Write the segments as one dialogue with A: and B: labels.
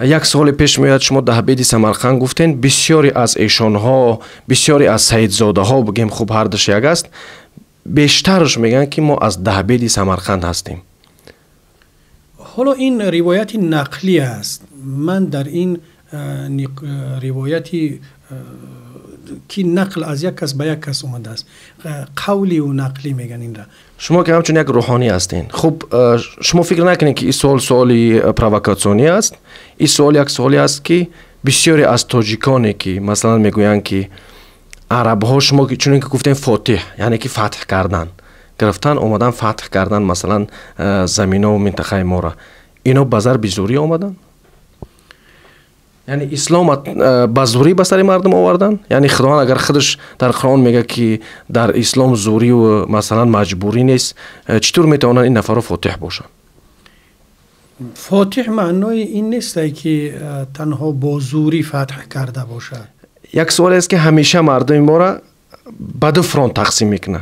A: یک سال پیش میاد شما دهبیدی سمرقند گفتین بسیاری از ایشانها، بسیاری از سیدزاده ها بگیم خوب هر دش یک است، بیشترش میگن که ما از دهبیدی سمرقند هستیم.
B: حالا این روایت نقلی است. من در این روایتی که نقل از یک کس به یک کس اومده است، قولی و نقلی میگن این را.
A: شما که همچون یک روحانی هستین، خب شما فکر نکنین که این سوالی پرووکاسیونی است. این سوال یک سوالی است که بسیاری از تاجیکانی که مثلا میگویند که عرب ها، شما چون که گفتین فاتح، یعنی که فتح کردن، گرفتن اومدن فتح کردن مثلا زمین و منطقه ما را، اینا بازار بزوری اومدن؟ یعنی اسلام بزوری به سر مردم آوردن؟ یعنی خداوند اگر خودش در قرآن میگه که در اسلام زوری و مثلا مجبوری نیست، چطور میتونن این نفر فاتح باشن؟
B: فاتح معنای این نیست که تنها با زوری فتح کرده باشد.
A: یک سوال است که همیشه مردم ما را به دو فرانت تقسیم میکنه.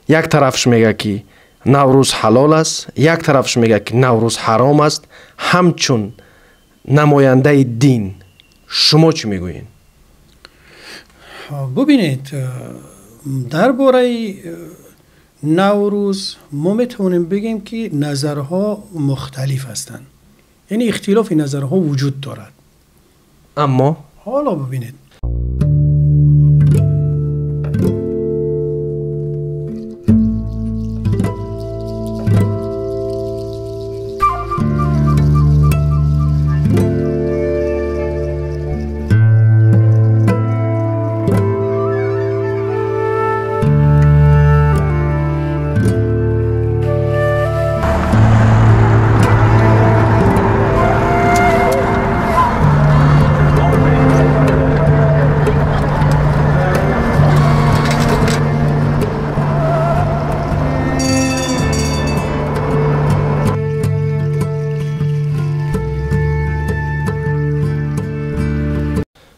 A: یک طرفش میگه که نوروز حلال است، یک طرفش میگه که نوروز حرام است. همچون نماینده دین شما چی میگوین؟
B: ببینید، درباره نوروز ما میتونیم بگیم که نظرها مختلف هستند، یعنی اختلاف نظرها وجود دارد.
A: اما
B: حالا ببینید،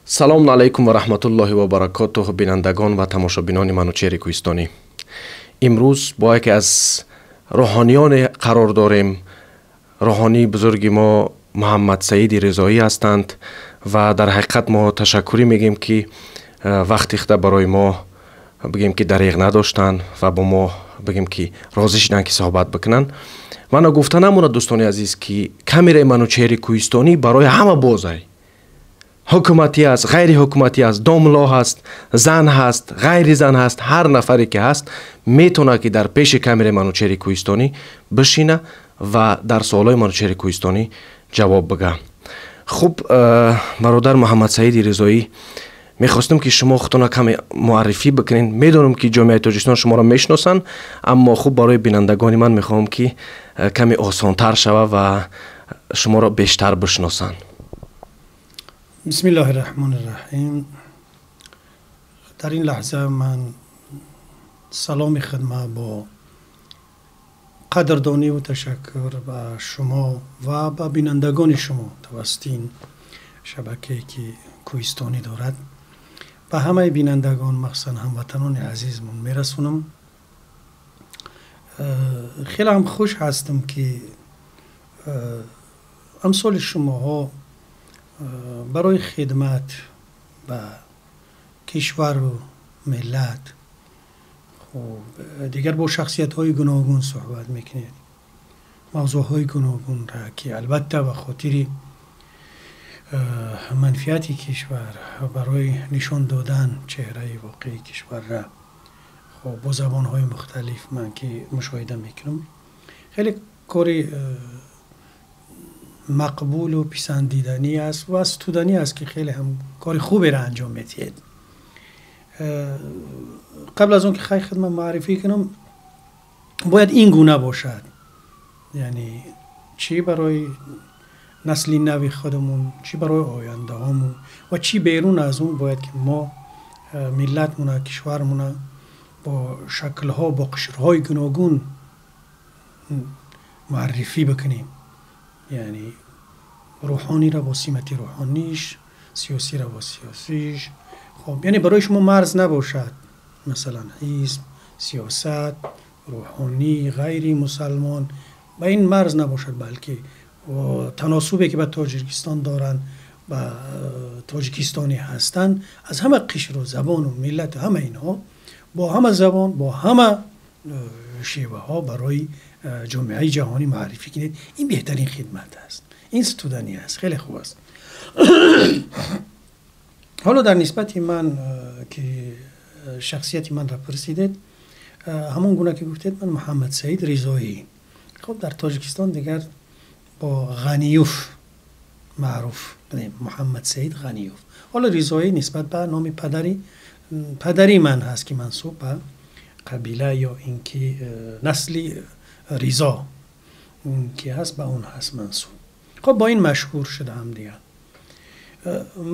A: سلام علیکم و رحمت الله و برکاته بینندگان و تماشابینان منوچهر کوهستانی. امروز با یکی از روحانیان قرار داریم. روحانی بزرگ ما محمد سعید رضایی هستند و در حقیقت ما تشکری میگیم که وقتی خود برای ما بگیم که دریغ نداشتن و با ما بگیم که راضی شدن که صحبت بکنن. من گفتن نمونه دوستان عزیز که کامره منوچهر کوهستانی برای همه بازه، حکومتی است، غیر حکومتی است، داملا هست، زن هست، غیر زن هست، هر نفری که هست میتونه که در پیش کامره منوچهر کوهستانی بشینه و در سوالای منوچهر کوهستانی جواب بگه. خب برادر محمد سعید رضایی، میخواستم که شما خودتون کمی معرفی بکنین. میدونم که جامعه تاجیکستان شما را میشناسن، اما خب برای بینندگان من میخوام که کمی آسانتر شوه و شما را بیشتر بشناسن.
B: بسم الله الرحمن الرحیم. در این لحظه من سلام خدمت با قدردانی و تشکر به شما و به بینندگان شما توسط این شبکه‌ای که کوهستانی دارد و همه بینندگان مخصوصا هموطنان عزیزمون میرسونم. خیلی هم خوش هستم که امثال شماها برای خدمت به کشور و ملت خب دیگر با شخصیت های گوناگون صحبت میکنید، موضوع های گوناگون را که البته به خاطر منفعت کشور برای نشان دادن چهره واقعی کشور را خب با زبان های مختلف من که مشاهده میکنم، خیلی کاری مقبول و پسندیدنی است و ستودنی است که خیلی هم کار خوبی را انجام میدید. قبل از اون که خیلی خدمت معرفی کنم، باید این گونه باشد، یعنی چی برای نسل نوی خودمون، چی برای آینده هامون و چی بیرون از اون، باید که ما ملتمون، کشورمون با شکلها، با قشرهای گوناگون معرفی بکنیم. یعنی روحانی را با سمت روحانیش، سیاسی را با سیاسیش. خب یعنی برای شما مرز نباشد، مثلا حزب، سیاست، روحانی، غیری مسلمان، با این مرز نباشد، بلکه و تناسبی که با تاجیکستان دارن و تاجیکستانی هستن، از همه قشر و زبان و ملت همه اینها با همه زبان با همه شیوه ها برای جامعه جهانی معرفی کنید. این بهترین خدمت است، این ستودنی است، خیلی خوب است. حالا در نسبت من که شخصیتی من را پرسیدید، همون گونه که گفتید، من محمد سعید رضایی. خب در تاجیکستان دیگر با غنیوف معروف بدیم، محمد سعید غنیوف. حالا رضایی نسبت به نام پدری من هست که منسوب به قبیله یا اینکه نسلی رضا که هست به اون هست منسوب. خب با این مشهور شدم دیگر.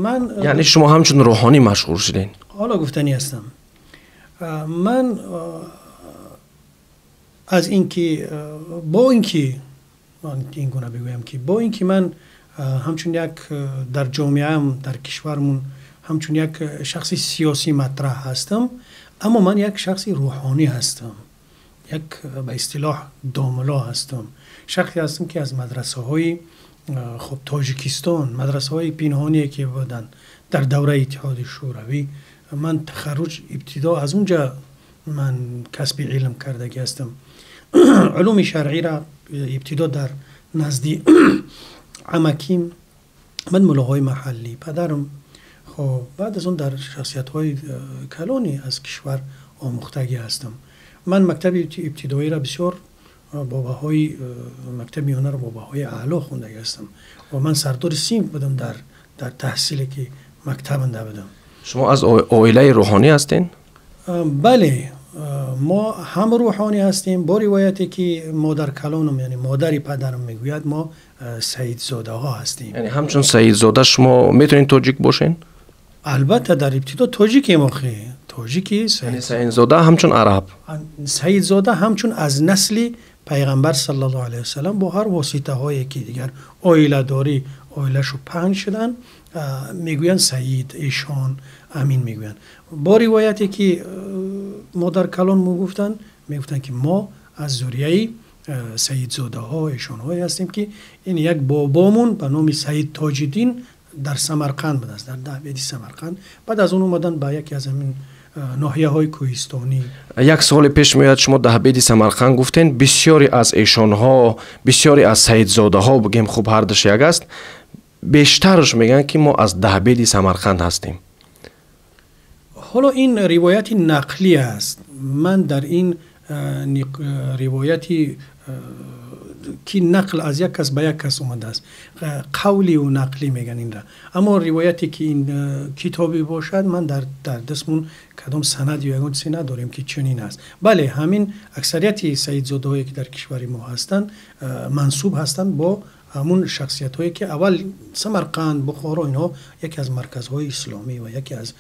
B: من
A: یعنی شما همچون روحانی مشهور شدین؟
B: حالا گفتنی هستم. من از اینکه با اینکه من این گونه بگویم که با اینکه من همچون یک در جامعه‌ام در کشورمون همچون یک شخصی سیاسی مطرح هستم، اما من یک شخصی روحانی هستم، یک به اصطلاح داملا هستم. شخصی هستم که از مدرسه های خب تاجیکستان، مدرسه های پنهانی که بودن در دوره اتحاد شوروی، من تخرج ابتدا از اونجا من کسب علم کرده هستم. علوم شرعی را ابتدا در نزدی عمکیم، من ملاهای محلی، پدرم خب بعد از اون در شخصیت های کلانی از کشور آموختگی هستم. من مکتب ابتدایی را بسیار باباهای مکتب میانه را باباهای اعلا خونده هستم و من سردار سیم بودم در تحصیلی که مکتب انده بودم.
A: شما از عائله روحانی هستین؟
B: بله، ما هم روحانی هستیم. با روایتی که مادر کلانم یعنی مادری پدرم میگوید ما سعید زاده ها هستیم.
A: یعنی همچون سعید زاده شما میتونین تاجیک باشین؟
B: البته در ابتدا تاجیکیم آخه. تاجیکی
A: یعنی سعید زاده همچون عرب.
B: سعید زاده همچون از نسل پیغمبر صلی الله علیه وسلم با هر واسطه هایی که دیگر عائله داری عائله‌شو 5 شدن میگوین سعید، ایشان، امین میگوین. با روایتی که مادر کلان میگفتن که ما از ذریه سعید زاده ها ایشان هایی هستیم که این یک بابامون به نام سعید تاج الدین در سمرقند بود، در دهبیدی سمرقند. بعد از اون اومدن به یکی از همین ناحیه های کوهستانی.
A: یک سال پیش میاد شما دهبیدی سمرقند گفتین، بسیاری از ایشان ها، بسیاری از سعید زاده ها بگیم خوب هر دش یک است، بیشترش میگن که ما از دهبیدی سمرقند هستیم.
B: حالا این روایتی نقلی است. من در این روایتی که نقل از یک کس به یک کس اومده است، قولی و نقلی میگن این را. اما روایتی که این کتابی باشد من در دستمون کدام سند یا یگان چیزی نداریم که چنین است. بله، همین اکثریت سعید زاده هایی که در کشور ما هستند منسوب هستند با همون شخصیت هایی که اول سمرقند، بخارا اینها یکی از مرکزهای اسلامی و یکی از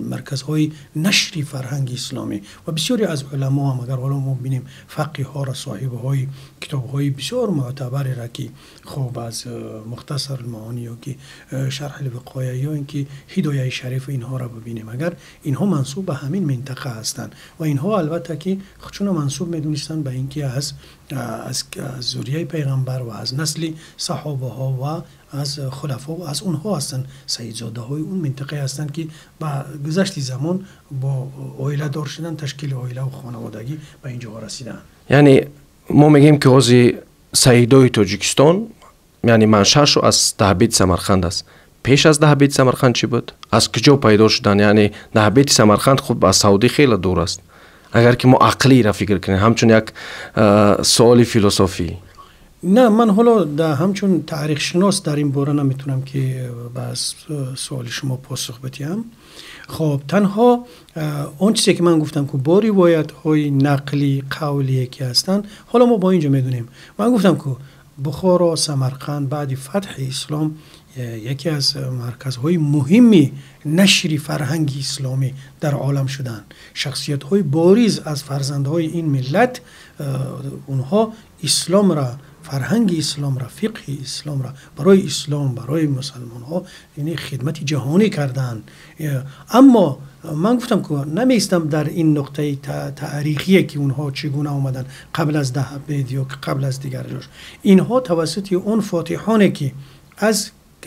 B: مرکزهای نشر فرهنگ اسلامی و بسیاری از علما هم اگر حالا ما ببینیم فقیه ها را، صاحب های کتاب های بسیار معتبری را که خب از مختصر المعانی یا که شرح الوقایه یا اینکه هدایه شریف اینها را ببینیم، اگر اینها منسوب به همین منطقه هستند و اینها البته که خودشون منسوب میدونستان به اینکه از ذریه پیغمبر و از نسل صحابه ها و از خلفا و از اونها هستن. سعید زاده های اون منطقه هستند که با گذشت زمان با عائله دار شدن، تشکیل عائله و خانوادگی به اینجا رسیدن.
A: یعنی ما میگیم که اوزی سعیدای تاجیکستان یعنی منشأش از دهبید سمرقند است. پیش از دهبید سمرقند چی بود؟ از کجا پیدا شدن؟ یعنی دهبید سمرقند خود از سعودی خیلی دور است. اگر که ما عقلی را فکر کنیم، همچون یک سوال فیلسوفی.
B: نه، من حالا همچون تاریخ شناس در این باره نمیتونم که بس سوال شما پاسخ بدم. خب تنها اون چیزی که من گفتم که با روایت های نقلی قولی که هستن، حالا ما با اینجا میدونیم. من گفتم که بخارا، سمرقند بعد فتح اسلام یکی از مرکزهای مهمی نشر فرهنگ اسلامی در عالم شدن. شخصیت های بارز از فرزندهای این ملت اونها اسلام را فرهنگ اسلام را، فقه اسلام را برای اسلام، برای مسلمان ها یعنی خدمت جهانی کردن. اما من گفتم که نمیستم در این نقطه تاریخی که اونها چگونه آمدن قبل از 10 بیت یا قبل از دیگر جاش، اینها توسط اون فاتحانی که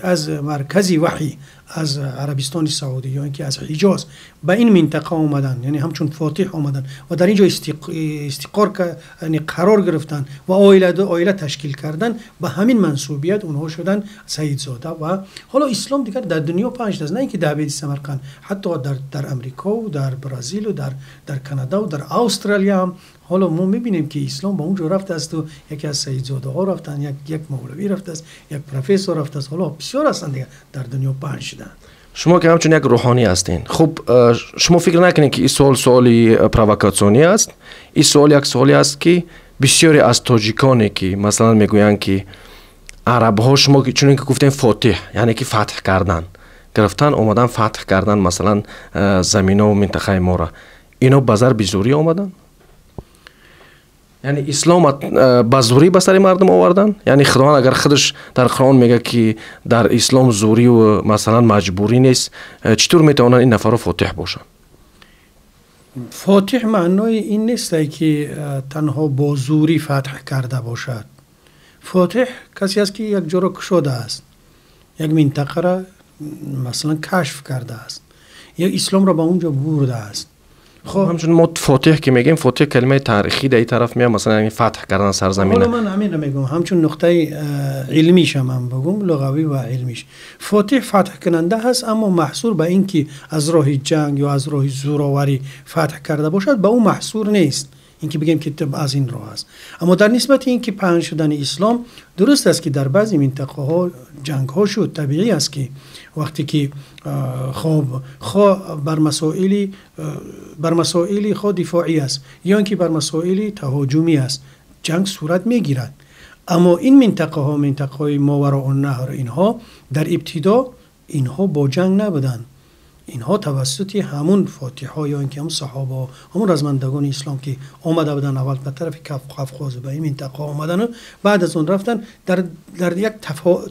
B: از مرکزی وحی از عربستان سعودی یا اینکه از حجاز به این منطقه آمدن، یعنی همچون فاتح آمدن و در اینجا استقرار یعنی قرار گرفتن و عائله تشکیل کردن، به همین منسوبیت اونها شدن سیدزاده. و حالا اسلام دیگر در دنیا پنج است، نه اینکه در سمرقند، حتی در امریکا و در برزیل و در کانادا و در استرالیا هم حالا ما میبینیم که اسلام با اونجا رفته است و یکی از سیدزاده ها رفتن، یک مولوی رفته است، یک پروفسور رفته است، حالا بسیار هستند دیگه در دنیا پنج شدن.
A: شما که همچون یک روحانی هستین، خب شما فکر نکنید که این سوالی پرووکاسیونی است؟ این سوال یک سوالی است که بسیاری از تاجیکانی که مثلا میگویند که عرب ها، شما که چون که گفتین فاتح یعنی که فتح کردن، گرفتن اومدن فتح کردن مثلا زمین و منطقه ما را، اینا بازار بزوری اومدن؟ یعنی اسلام با زوری به سر مردم آوردن؟ یعنی خداوند اگر خودش در قرآن میگه که در اسلام زوری و مثلا مجبوری نیست، چطور میتونن این نفر فاتح باشن؟
B: فاتح معنای این نیست که تنها با زوری فتح کرده باشد. فاتح کسی است که یک جا را کشوده است، یک منطقه را مثلا کشف کرده است یا اسلام را به اونجا برده است.
A: خب همچون ما فاتح که میگیم، فاتح کلمه تاریخی در این طرف میاد، مثلا یعنی فتح کردن سرزمین.
B: حالا من همین رو میگم، همچون نقطه علمیش هم بگم، لغوی و علمیش، فاتح فتح کننده هست، اما محصور به این که از راه جنگ یا از راه زوراوری فتح کرده باشد به اون محصور نیست، اینکه بگیم که از این راه است. اما در نسبت اینکه پنهان شدن اسلام، درست است که در بعضی منطقه ها جنگ ها شد، طبیعی است که وقتی که بر مسائلی خود دفاعی است یا اینکه بر مسائلی تهاجمی است، جنگ صورت میگیرد. اما این منطقه های ماوراء النهر، اینها در ابتدا اینها با جنگ نبودند، اینها توسط همون فاتحا یا اینکه همون صحابه، همون رزمندگان اسلام که آمده بودن اول به طرف قفقاز و به این منطقه آمدن، بعد از اون رفتن در یک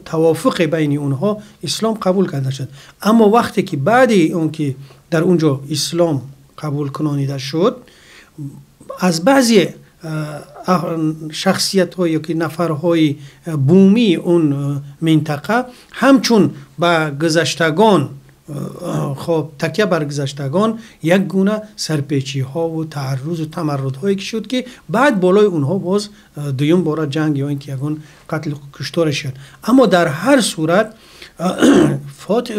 B: توافق بین اونها اسلام قبول کرده شد. اما وقتی که بعد اون که در اونجا اسلام قبول کنانیده شد، از بعضی شخصیت های که نفرهای بومی اون منطقه همچون به گذشتگان، خب تکیه بر گذشتگان، یک گونه سرپیچی ها و تعرض و تمرد هایی که شد که بعد بالای اونها باز دویم بار جنگ یا اینکه یکون قتل کشتار شد. اما در هر صورت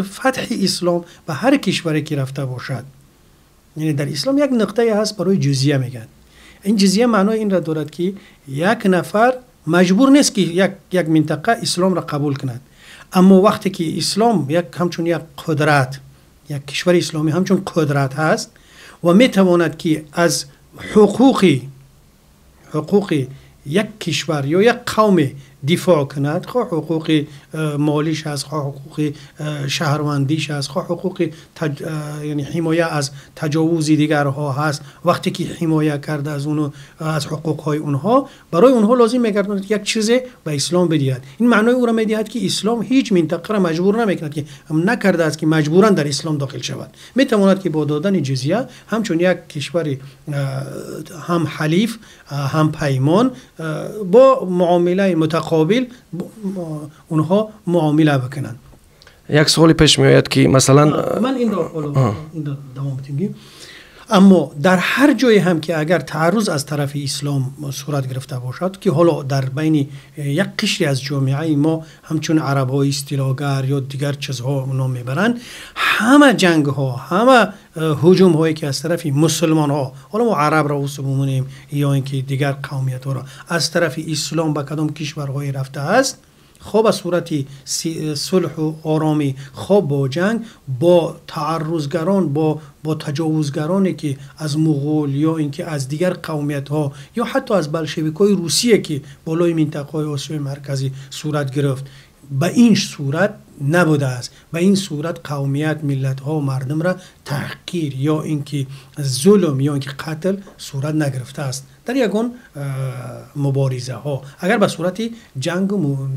B: فتح اسلام به هر کشوری که رفته باشد، یعنی در اسلام یک نقطه هست برای جزیه میگن. این جزیه معنای این را دارد که یک نفر مجبور نیست که یک منطقه اسلام را قبول کند، اما وقتی که اسلام همچون یک قدرت، یک کشور اسلامی همچون قدرت هست و میتواند که از حقوق یک کشور یا یک قوم دفاع کند، خواه حقوق مالیش هست، خواه حقوق شهروندیش هست، خواه حقوق یعنی حمایه از تجاوز دیگرها هست، وقتی که حمایه کرده از اونو، از حقوقهای اونها، برای اونها لازم میگردند یک چیزی به اسلام بدهد. این معنای او را میدهد که اسلام هیچ منطقه را مجبور نمیکند، که نکرده است که مجبورا در اسلام داخل شود. میتواند که با دادن جزیه همچون یک کشور هم حلیف هم پیمان با معامله متقابل اونها معامله بکنن.
A: یک سوالی پیش می آید که مثلا
B: من این را دوام بدیم، اما در هر جای هم که اگر تعرض از طرف اسلام صورت گرفته باشد، که حالا در بین یک قشری از جامعه ما همچون عرب های اصطلاحگر یا دیگر چیزها نام میبرند، همه جنگ ها، همه هجوم هایی که از طرف مسلمان ها، حالا ما عرب را بمونیم یا اینکه دیگر قومیت ها را از طرف اسلام به کدام کشورهای رفته است، خواه به صورت صلح و آرامی، خواه با جنگ، با تعرضگران، با تجاوزگرانی که از مغول یا اینکه از دیگر قومیت ها یا حتی از بلشویکای روسیه که بالای منطقه های آسیای مرکزی صورت گرفت، به این صورت نبوده است و این صورت قومیت ملت ها و مردم را تحقیر یا اینکه ظلم یا اینکه قتل صورت نگرفته است در یگان مبارزه ها، اگر به صورت جنگ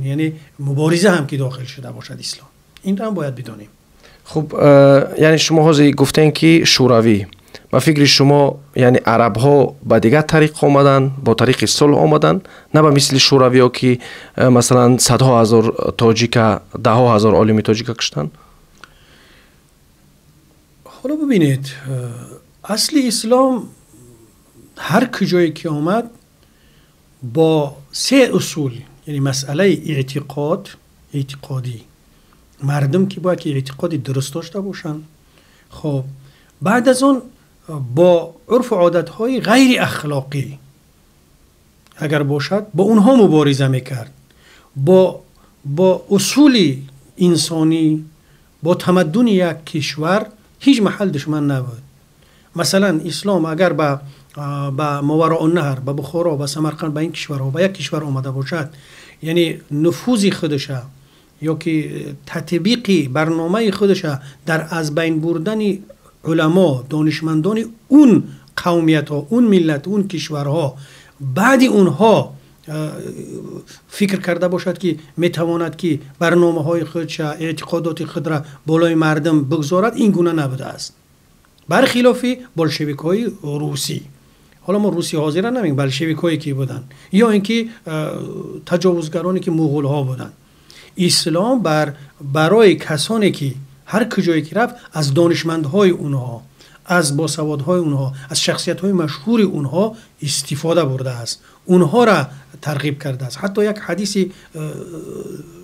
B: یعنی مبارزه هم که داخل شده باشد اسلام. این را هم باید بدانیم.
A: خب یعنی شما حاضر گفتین که شوروی، با فکر شما یعنی عرب ها با دیگر طریق آمدن، با طریق صلح آمدن، نه با مثل شوروی ها که مثلا صدها هزار تاجیک، ده ها هزار عالم تاجیک کشتن؟
B: حالا ببینید، اصل اسلام هر کجایی که آمد با 3 اصول، یعنی مسئله اعتقادی، مردم که باید که اعتقادی درست داشته باشن. خب بعد از اون با عرف و عادتهای غیر اخلاقی اگر باشد با اونها مبارزه میکرد، با اصول انسانی، با تمدن یک کشور هیچ محل دشمن نبود. مثلا اسلام اگر با ماوراء النهر، با بخارا، با سمرقند، با این کشورها، با یک کشور آمده باشد، یعنی نفوذ خودش یا که تطبیق برنامه خودش در از بین بردن علما، دانشمندان اون قومیت ها، اون ملت، اون کشورها، بعد اونها فکر کرده باشد که میتواند که برنامه های خودش، اعتقادات خود را بالای مردم بگذارد، این گونه نبوده است. برخلاف بلشویک های روسی. حالا ما روسی حاضر نمیم، بلشویک هایی که بودن یا اینکه تجاوزگرانی که مغول ها بودن. اسلام برای کسانی که هر کجایی که رفت از دانشمندهای اونها، از باسوادهای اونها، از شخصیت‌های مشهور اونها استفاده برده است، اونها را ترغیب کرده است. حتی یک حدیث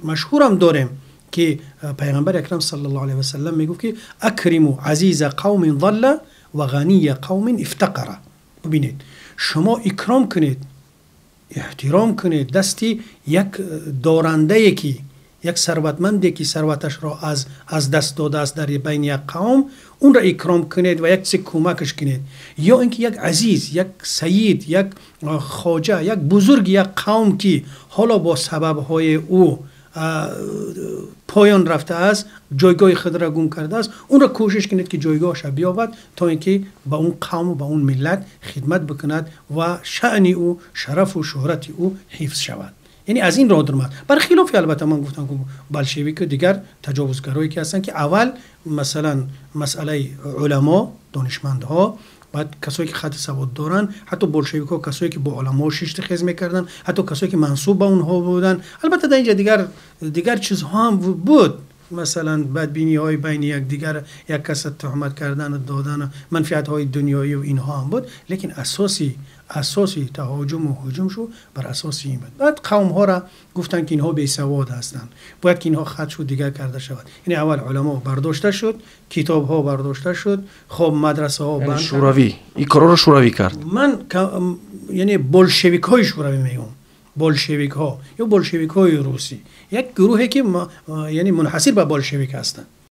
B: مشهور هم داریم که پیغمبر اکرم صلی الله علیه و سلم میگفت که اکرموا عزیز قوم ضل و غنی قوم افتقر. ببینید، شما اکرام کنید، احترام کنید دستی یک دارنده که، یک ثروتمندی که ثروتش را از دست داده است در بین یک قوم، اون را اکرام کنید و یک چیز کمکش کنید. یا اینکه یک عزیز، یک سید، یک خواجه، یک بزرگ یک قوم که حالا با سببهای او پایان رفته است، جایگاه خود را گم کرده است، اون را کوشش کنید که جایگاهش بیابد تا اینکه با اون قوم و با اون ملت خدمت بکند و شأن او، شرف و شهرت او حفظ شود. یعنی از این راه درآمد. برخلاف البته من گفتم که بلشویک و دیگر تجاوزگرایی که هستن که اول مثلا مسئله علما، دانشمندها، بعد کسایی که خط سواد دارن، حتی بلشویک ها کسایی که با علما ششت خیز میکردن، حتی کسایی که منسوب به اونها بودن. البته در اینجا دیگر چیزها هم بود، مثلا بدبینی های بین یک دیگر، یک کس تهمت کردن و دادن، منفعت های دنیایی و اینها هم بود، لیکن اساسی تهاجم و هجوم شو بر اساس این بود. بعد قوم ها را گفتن که اینها بی سواد هستند، باید که اینها خدش و دیگر کرده شود. یعنی اول علما برداشته شد، کتاب ها برداشته شد، خب مدرسه ها
A: بند شوروی این کارا رو شوروی کرد.
B: من یعنی بلشویک های شوروی میگم، بلشویک ها یا بلشویک های روسی، یک گروهی که یعنی منحصر به بلشویک هستند.